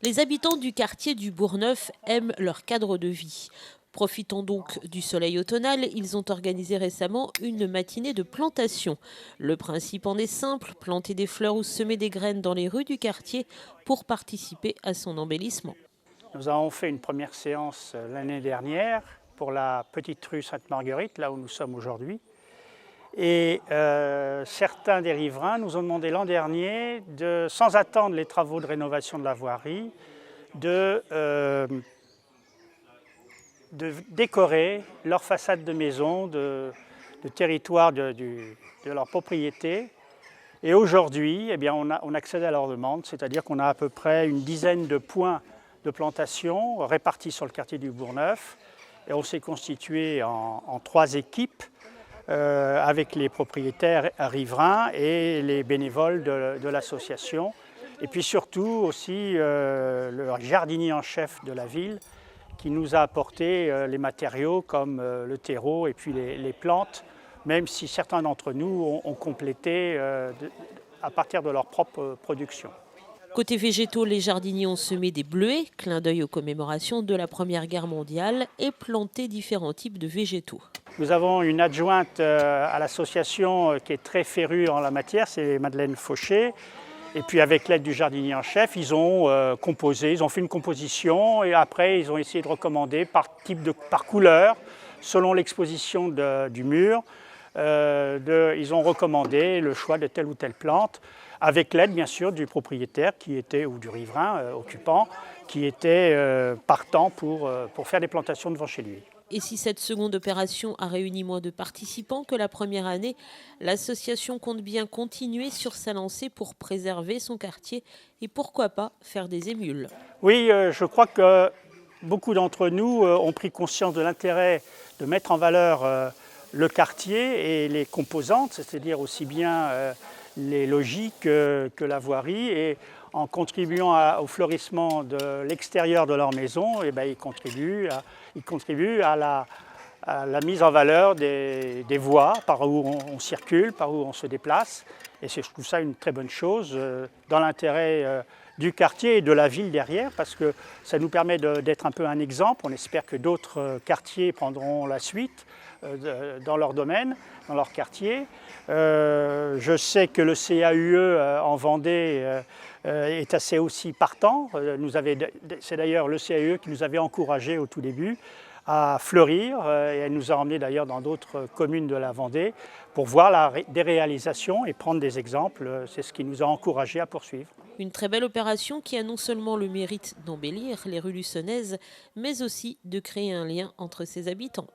Les habitants du quartier du Bourgneuf aiment leur cadre de vie. Profitant donc du soleil automnal, ils ont organisé récemment une matinée de plantation. Le principe en est simple, planter des fleurs ou semer des graines dans les rues du quartier pour participer à son embellissement. Nous avons fait une première séance l'année dernière pour la petite rue Sainte-Marguerite, là où nous sommes aujourd'hui. Et certains des riverains nous ont demandé l'an dernier, sans attendre les travaux de rénovation de la voirie, de, euh, de décorer leur façade de maison, de territoire de leur propriété. Et aujourd'hui, eh bien, on accède à leur demande, c'est-à-dire qu'on a à peu près une dizaine de points de plantation répartis sur le quartier du Bourgneuf. Et on s'est constitué en 3 équipes avec les propriétaires riverains et les bénévoles de l'association. Et puis surtout aussi le jardinier en chef de la ville qui nous a apporté les matériaux comme le terreau et puis les plantes, même si certains d'entre nous ont complété à partir de leur propre production. Côté végétaux, les jardiniers ont semé des bleuets, clin d'œil aux commémorations de la Première Guerre mondiale, et planté différents types de végétaux. Nous avons une adjointe à l'association qui est très férue en la matière, c'est Madeleine Fauché. Et puis avec l'aide du jardinier en chef, ils ont composé, ils ont fait une composition et après ils ont essayé de recommander par couleur, selon l'exposition du mur. Ils ont recommandé le choix de telle ou telle plante, avec l'aide bien sûr du propriétaire ou du riverain occupant, qui était partant pour faire des plantations devant chez lui. Et si cette seconde opération a réuni moins de participants que la première année, l'association compte bien continuer sur sa lancée pour préserver son quartier et pourquoi pas faire des émules. Oui, je crois que beaucoup d'entre nous ont pris conscience de l'intérêt de mettre en valeur le quartier et les composantes, c'est-à-dire aussi bien les logis que la voirie. Et en contribuant au fleurissement de l'extérieur de leur maison, eh bien, ils contribuent à la mise en valeur des voies par où on circule, par où on se déplace. Et je trouve ça une très bonne chose dans l'intérêt du quartier et de la ville derrière, parce que ça nous permet d'être un peu un exemple. On espère que d'autres quartiers prendront la suite dans leur domaine, dans leur quartier. Je sais que le CAUE en Vendée est assez aussi partant. C'est d'ailleurs le CAUE qui nous avait encouragés au tout début à fleurir et elle nous a emmenés d'ailleurs dans d'autres communes de la Vendée pour voir des réalisations et prendre des exemples. C'est ce qui nous a encouragés à poursuivre. Une très belle opération qui a non seulement le mérite d'embellir les rues luçonnaises, mais aussi de créer un lien entre ses habitants.